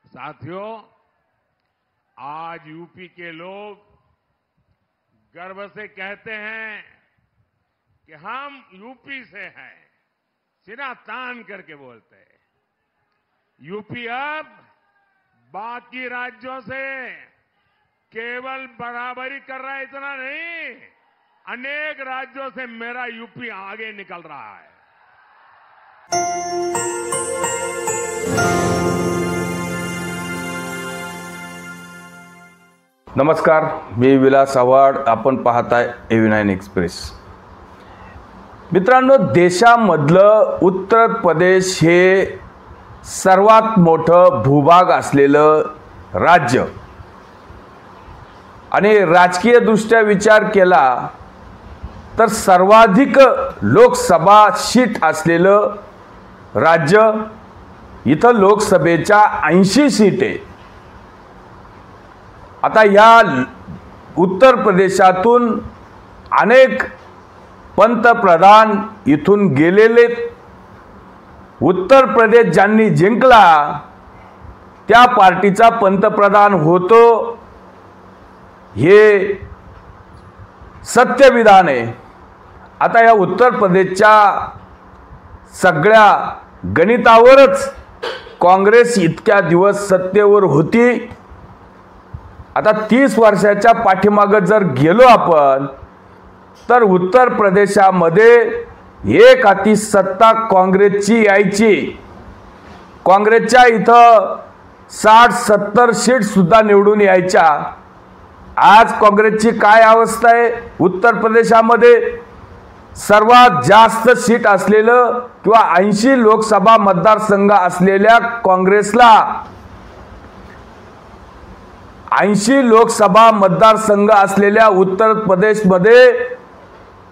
साथियों, आज यूपी के लोग गर्व से कहते हैं कि हम यूपी से हैं, सिरा तान करके बोलते हैं। यूपी अब बाकी राज्यों से केवल बराबरी कर रहा है, इतना नहीं, अनेक राज्यों से मेरा यूपी आगे निकल रहा है। नमस्कार, मी विलास आव्हाड. आपण पाहताय AV9 एक्सप्रेस. मित्रांनो, देशामधलं उत्तर प्रदेश हे सर्वात मोठं भूभाग असलेलं राज्य आणि राजकीय दृष्ट्या विचार केला तर सर्वाधिक लोकसभा सीट असलेलं राज्य. इथं लोकसभेच्या 80 सीट आहे. आता या उत्तर प्रदेशातून अनेक पंतप्रधान इथून गेलेले. उत्तर प्रदेश ज्यांनी जिंकला त्या पार्टीचा पंतप्रधान होतो, हे सत्यविधान आहे. आता या उत्तर प्रदेशच्या सगळ्या गणितावरच काँग्रेस इतक्या दिवस सत्तेवर होती. आता 30 वर्षाच्या पाठीमागे जर गेलो आपण तर उत्तर प्रदेशामध्ये एक हाती सत्ता काँग्रेसची यायची. काँग्रेसच्या इथं 60-70 सीट सुद्धा निवडून यायच्या. आज काँग्रेसची काय अवस्था आहे? उत्तर प्रदेशामध्ये सर्वात जास्त सीट असलेलं किंवा 80 लोकसभा मतदारसंघ असलेल्या काँग्रेसला 80 लोकसभा मतदारसंघ असलेल्या उत्तर प्रदेशमध्ये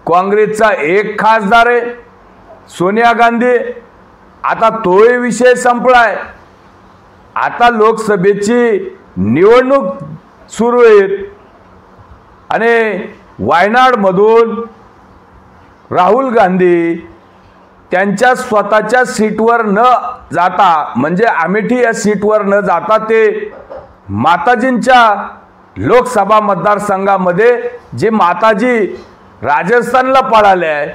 काँग्रेसचा एक खासदार आहे, सोनिया गांधी. आता तोही विषय संपलाय. आता लोकसभेची निवडणूक सुरू आहे आणि वायनाडमधून राहुल गांधी त्यांच्या स्वतःच्या सीटवर न जाता, म्हणजे अमेठी या सीटवर न जाता, ते माताजींच्या लोकसभा मतदारसंघामध्ये, जे माताजी राजस्थानला पळाले आहे,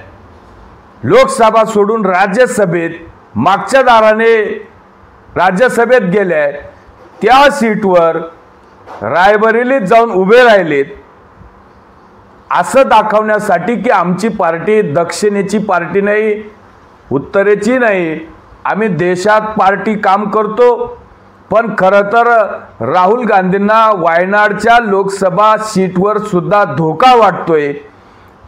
लोकसभा सोडून राज्यसभेत मागच्या दाराने राज्यसभेत गेले, त्या सीटवर रायबरेलीत जाऊन उभे राहिलेत. असं दाखवण्यासाठी की आमची पार्टी दक्षिणेची पार्टी नाही, उत्तरेची नाही, आम्ही देशात पार्टी काम करतो. पण खरं तर राहुल गांधींना वायनाडच्या लोकसभा सीटवर सुद्धा धोका वाटतोय.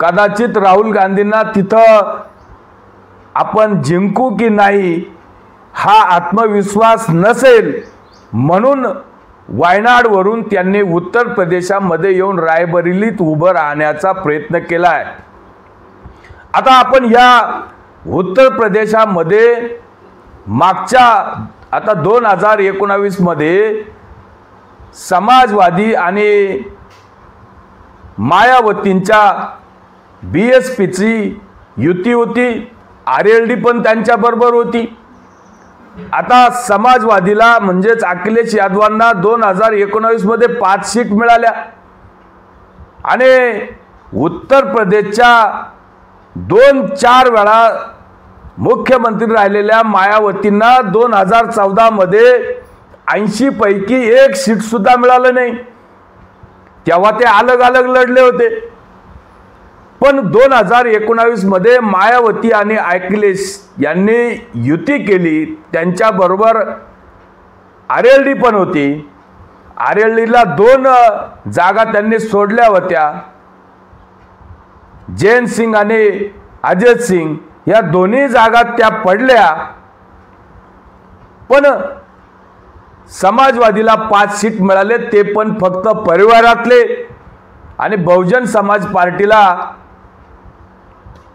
कदाचित राहुल गांधींना तिथं आपण जिंकू की नाही हा आत्मविश्वास नसेल, म्हणून वायनाडवरून त्यांनी उत्तर प्रदेशामध्ये येऊन रायबरेलीत उभं राहण्याचा प्रयत्न केलाय. आता आपण या उत्तर प्रदेशामध्ये मागच्या आता 2019 मध्ये समाजवादी आणि मायावतींच्या BSPची युती होती. RLD पण त्यांच्या बरोबर होती. आता समाजवादीला म्हणजेच अखिलेश यादवांना 2019 मध्ये 5 सीट मिळाल्या आणि उत्तर प्रदेशच्या 2-4 वेळा मुख्यमंत्री राहिलेल्या मायावतींना 2014 मध्ये 80 पैकी 1 सीट सुद्धा मिळालं नाही. तेव्हा ते अलग अलग लढले होते. पण 2019 मध्ये मायावती आणि अखिलेश यांनी युती केली. त्यांच्या बरोबर RLD पण होती. RLDला 2 जागा त्यांनी सोडल्या होत्या. जैन सिंग आणि अजय सिंग या दोन्ही जागा त्या पडल्या. पण समाजवादीला 5 सीट मिळाले, ते पण फक्त परिवारातले. आणि बहुजन समाज पार्टीला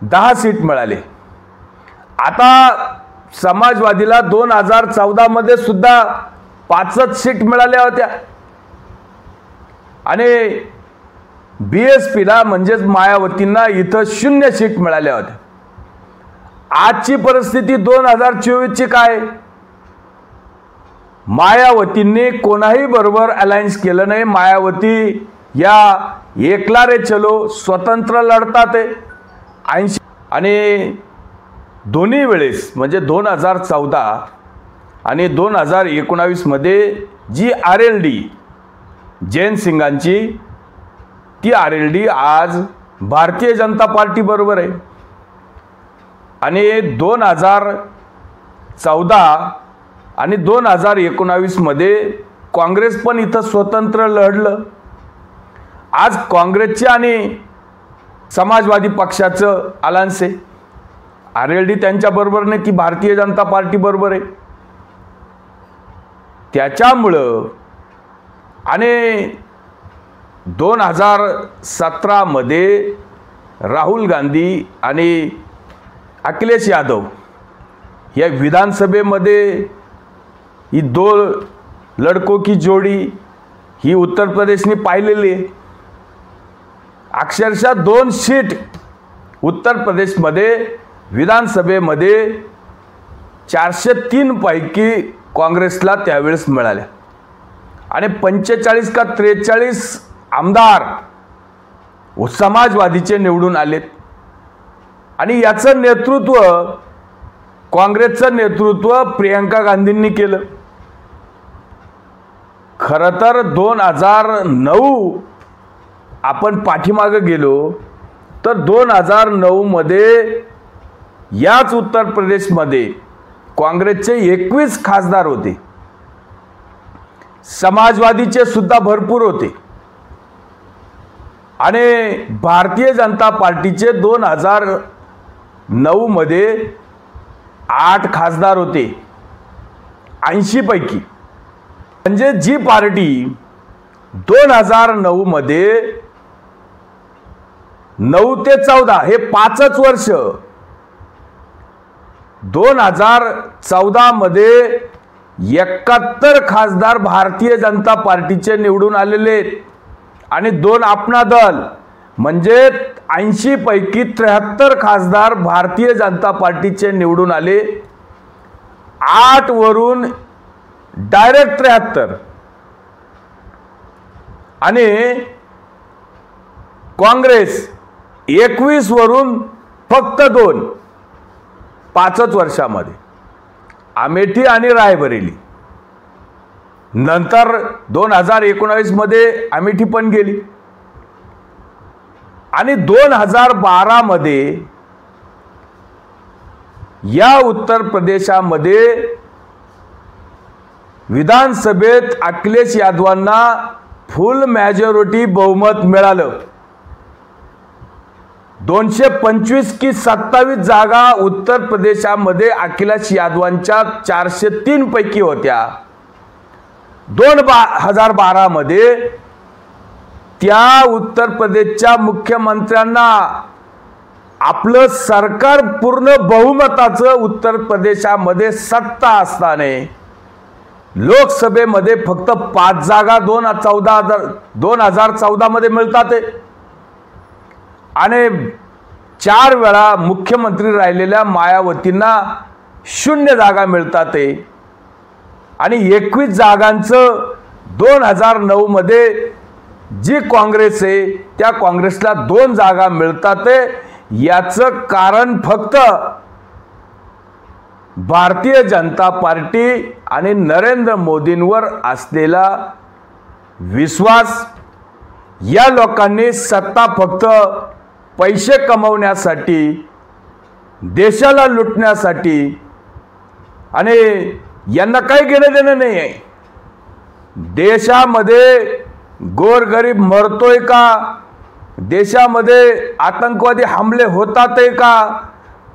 10 सीट मिळाले. आता समाजवादीला 2014 मध्ये सुद्धा 5च सीट मिळाल्या होत्या आणि BSPला म्हणजेच मायावतींना इथं 0 सीट मिळाल्या होत्या. आजची परिस्थिती 2024 ची काय? मायावतींनी कोणाही बरोबर अलायन्स केलं नाही. मायावती या एकला रे चलो स्वतंत्र लढतात 80 आणि दोन्ही वेळेस म्हणजे 2014 आणि 2019 मध्ये जी RLD जयंत सिंगांची ती RLD आज भारतीय जनता पार्टी बरोबर आहे. आणि 2014 आणि 2019 मध्ये काँग्रेस पण इथं स्वतंत्र लढलं. आज काँग्रेसचे आणि समाजवादी पक्षाचं अलायन्स आहे. RLD त्यांच्या बरोबर नाही, ती भारतीय जनता पार्टी बरोबर आहे. त्याच्यामुळं आणि 2017 मध्ये राहुल गांधी आणि अखिलेश यादव या विधानसभेमध्ये ही 2 लडको की जोडी ही उत्तर प्रदेशने पाहिलेली आहे. अक्षरशः 2 सीट उत्तर प्रदेशमध्ये विधानसभेमध्ये 403 पैकी काँग्रेसला त्यावेळेस मिळाल्या आणि 45 का 43 आमदार समाजवादीचे निवडून आलेत. आणि याचं नेतृत्व काँग्रेसचं नेतृत्व प्रियंका गांधींनी केलं. खरं तर 2009 आपण पाठीमागे गेलो तर 2009 मध्ये याच उत्तर प्रदेशमध्ये काँग्रेसचे 21 खासदार होते, समाजवादीचे सुद्धा भरपूर होते आणि भारतीय जनता पार्टीचे 2009 मध्ये 8 खासदार होते 80 पैकी. म्हणजे जी पार्टी 2009 मध्ये 9 ते 14 हे 5च वर्ष 2014 मध्ये 71 खासदार भारतीय जनता पार्टीचे निवडून आलेले आणि 2 अपना दल म्हणजे 80 पैकी 73 खासदार भारतीय जनता पार्टीचे निवडून आले. 8 वरून डायरेक्ट 73 आणि काँग्रेस 21 वरून फक्त 2 5च वर्षामध्ये अमेठी आणि रायबरेली. नंतर 2019 मध्ये अमेठी पण गेली आणि 2012 मध्ये या उत्तर प्रदेशामध्ये विधानसभेत अखिलेश यादवांना फुल मेजॉरिटी बहुमत मिळालं. 225 की 27 जागा उत्तर प्रदेशामध्ये अखिलेश यादवांच्या 403 पैकी होत्या. 2012 मध्ये त्या उत्तर प्रदेशच्या मुख्यमंत्र्यांना आपलं सरकार पूर्ण बहुमताचं उत्तर प्रदेशामध्ये सत्ता असताना लोकसभेमध्ये फक्त 5 जागा 2014 मध्ये मिळतात आणि 4 वेळा मुख्यमंत्री राहिलेल्या मायावतींना 0 जागा मिळतात आणि 21 जागांचं 2009 मध्ये जी काँग्रेस आहे त्या काँग्रेसला 2 जागा मिळतात. याचं कारण फक्त भारतीय जनता पार्टी आणि नरेंद्र मोदींवर असलेला विश्वास. या लोकांनी सत्ता फक्त पैसे कमवण्यासाठी, देशाला लुटण्यासाठी आणि यांना काही घेणं देणं नाही आहे. देशामध्ये गोरगरीब मरतोय का, देशामध्ये आतंकवादी हमले होतात का,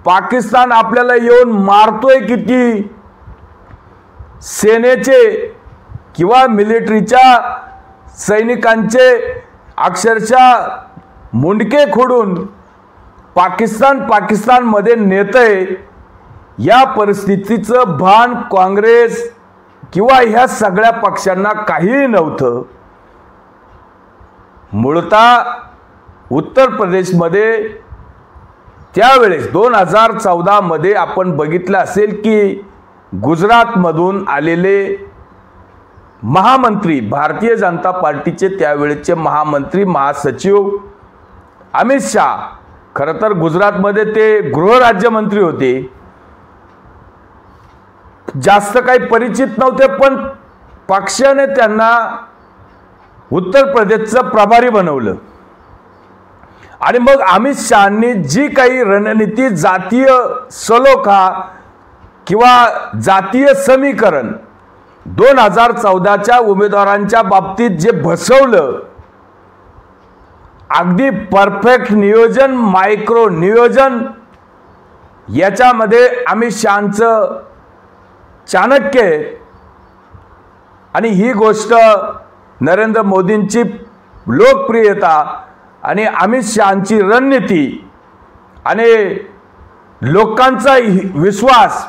पाकिस्तान आपल्याला येऊन मारतोय किती, सेनेचे किंवा मिलिटरीच्या सैनिकांचे अक्षरशः मुंडके खोडून पाकिस्तानमध्ये नेतय. या परिस्थितीचं भान काँग्रेस किंवा ह्या सगळ्या पक्षांना काहीही नव्हतं. मूळतः उत्तर प्रदेशमध्ये त्यावेळेस 2014 मध्ये आपण बघितलं असेल की गुजरातमधून आलेले महामंत्री, भारतीय जनता पार्टीचे त्यावेळेचे महामंत्री, महासचिव अमित शाह, खरं तर गुजरातमध्ये ते गृहराज्यमंत्री होते, जास्त काही परिचित नव्हते, पण पक्षाने त्यांना उत्तर प्रदेशचं प्रभारी बनवलं. आणि मग अमित शहांनी जी काही रणनीती, जातीय सलोखा किंवा जातीय समीकरण 2014च्या उमेदवारांच्या बाबतीत जे बसवलं, अगदी परफेक्ट नियोजन, मायक्रो नियोजन, याच्यामध्ये अमित शहांचं चाणक्य आहे. आणि ही गोष्ट नरेंद्र मोदींची लोकप्रियता आणि अमित शहांची रणनीती आणि लोकांचा विश्वास,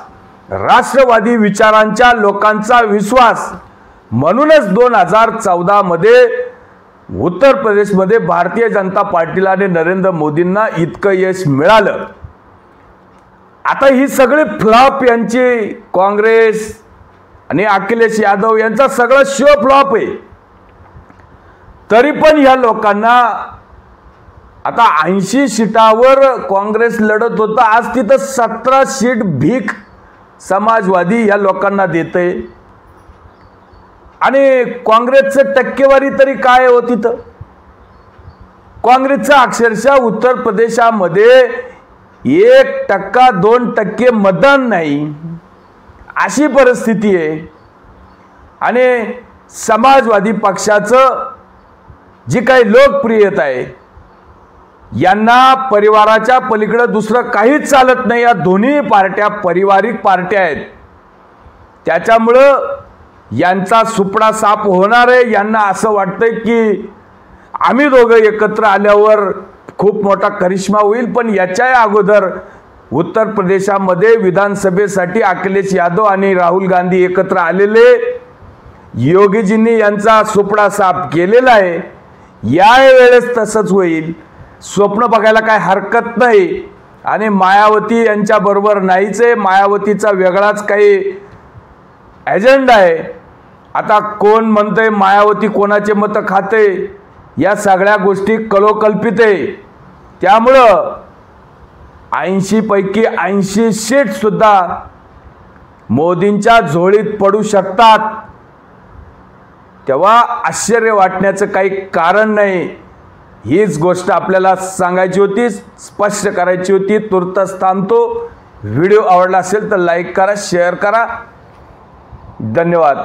राष्ट्रवादी विचारांच्या लोकांचा विश्वास, म्हणूनच 2014 मध्ये उत्तर प्रदेशमध्ये भारतीय जनता पार्टीला आणि नरेंद्र मोदींना इतकं यश मिळालं. आता ही सगळी फ्लॉप यांची, काँग्रेस आणि अखिलेश यादव यांचा सगळं शो फ्लॉप आहे. तरी पण या लोकांना आता 80 सीटावर काँग्रेस लढत होतं, आज तिथं 17 सीट भीक समाजवादी या लोकांना देते. आणि काँग्रेसचं टक्केवारी तरी काय हो तिथं? काँग्रेसचं अक्षरशः उत्तर प्रदेशामध्ये 1%, 2% मतदान नाही, अशी परिस्थिती आहे. आणि समाजवादी पक्षाचं जी काही लोकप्रियता आहे, यांना परिवाराच्या पलीकडे दुसरं काहीच चालत नाही. या दोन्ही पार्ट्या पारिवारिक पार्ट्या आहेत, त्याच्यामुळं यांचा सुपडा साफ होणार आहे. यांना असं वाटतंय की आम्ही दोघं एकत्र आल्यावर खूप मोठा करिश्मा होईल. पण याच्या अगोदर उत्तर प्रदेशामध्ये विधानसभेसाठी अखिलेश यादव आणि राहुल गांधी एकत्र आलेले, योगीजींनी यांचा सुपडा साफ केलेला आहे. या वेळेस तसंच होईल, स्वप्न बघायला काय हरकत नाही. आणि मायावती यांच्या बरोबर नाहीच आहे, मायावतीचा वेगळाच काही एजेंडा आहे. आता कोण म्हणतंय मायावती कोणाचे मत खाते, या सगळ्या गोष्टी कलोकल्पित आहे. त्यामुळं 80 पैकी 80 सीट सुद्धा मोदींच्या झोळीत पडू शकतात. तेव्हा आश्चर्य वाटण्याचं काही कारण नाही. हीच गोष्ट आपल्याला सांगायची होती, स्पष्ट करायची होती. तुर्तच थांबतो. व्हिडिओ आवडला असेल तर लाईक करा, शेअर करा. धन्यवाद.